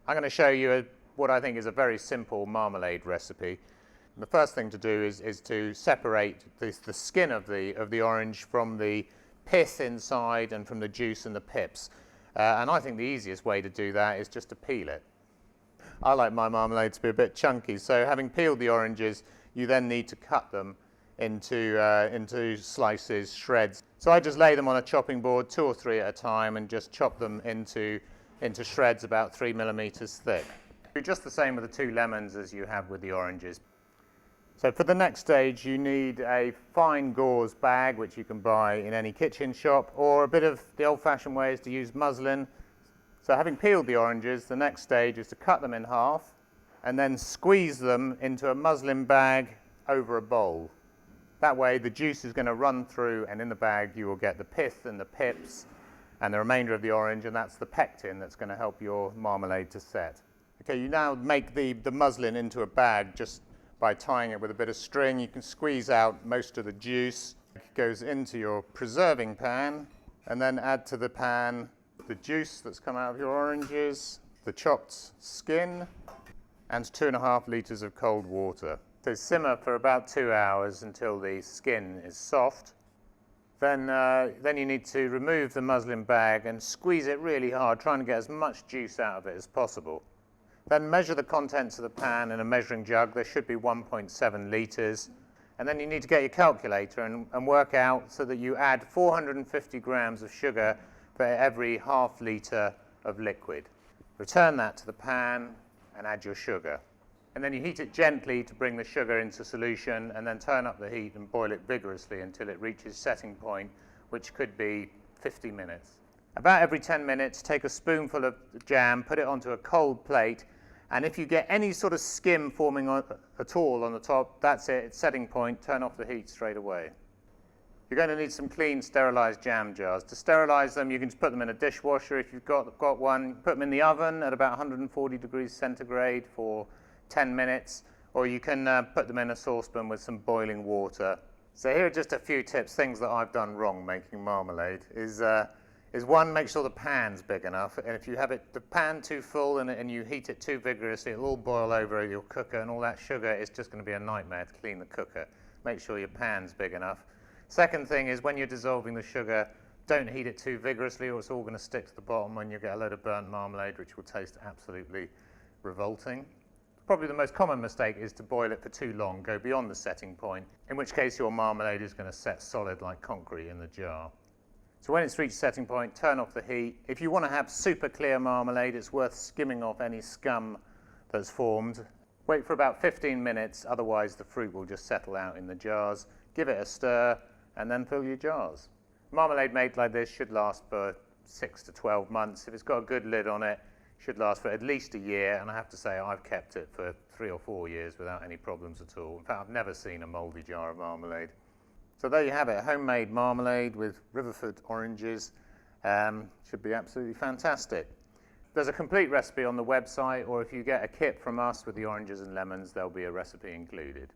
I'm going to show you what I think is a very simple marmalade recipe. The first thing to do is to separate the skin of the orange from the pith inside and from the juice and the pips. And I think the easiest way to do that is just to peel it. I like my marmalade to be a bit chunky, so having peeled the oranges, you then need to cut them into slices, shreds. So I just lay them on a chopping board, 2 or 3 at a time, and just chop them into shreds about 3 millimeters thick. Do just the same with the 2 lemons as you have with the oranges. So for the next stage, you need a fine gauze bag, which you can buy in any kitchen shop, or a bit of the old-fashioned way is to use muslin. So having peeled the oranges, the next stage is to cut them in half and then squeeze them into a muslin bag over a bowl. That way the juice is going to run through, and in the bag you will get the pith and the pips and the remainder of the orange, and that's the pectin that's going to help your marmalade to set. Okay, you now make the muslin into a bag just by tying it with a bit of string. You can squeeze out most of the juice. It goes into your preserving pan, and then add to the pan the juice that's come out of your oranges, the chopped skin, and 2.5 litres of cold water. So simmer for about 2 hours until the skin is soft. Then you need to remove the muslin bag and squeeze it really hard, trying to get as much juice out of it as possible. Then measure the contents of the pan in a measuring jug. There should be 1.7 litres. And then you need to get your calculator and work out so that you add 450 grams of sugar for every ½ litre of liquid. Return that to the pan and add your sugar. And then you heat it gently to bring the sugar into solution, and then turn up the heat and boil it vigorously until it reaches setting point, which could be 50 minutes. About every 10 minutes, take a spoonful of jam, put it onto a cold plate, and if you get any sort of skim forming at all on the top, that's it, it's setting point, turn off the heat straight away. You're going to need some clean, sterilised jam jars. To sterilise them, you can just put them in a dishwasher if you've got one. Put them in the oven at about 140 degrees centigrade for 10 minutes, or you can put them in a saucepan with some boiling water. So here are just a few tips, things that I've done wrong making marmalade. Is one, make sure the pan's big enough, and if you have the pan too full and you heat it too vigorously, it'll all boil over your cooker, and all that sugar is just going to be a nightmare to clean the cooker. Make sure your pan's big enough. Second thing is, when you're dissolving the sugar, don't heat it too vigorously, or it's all going to stick to the bottom and you'll get a load of burnt marmalade, which will taste absolutely revolting. Probably the most common mistake is to boil it for too long, go beyond the setting point, in which case your marmalade is going to set solid like concrete in the jar. So when it's reached setting point, turn off the heat. If you want to have super clear marmalade, it's worth skimming off any scum that's formed. Wait for about 15 minutes, otherwise the fruit will just settle out in the jars. Give it a stir, and then fill your jars. Marmalade made like this should last for 6 to 12 months. If it's got a good lid on it, should last for at least a year, and I have to say I've kept it for 3 or 4 years without any problems at all. In fact, I've never seen a mouldy jar of marmalade. So there you have it, homemade marmalade with Riverford oranges. Should be absolutely fantastic. There's a complete recipe on the website, or if you get a kit from us with the oranges and lemons, there'll be a recipe included.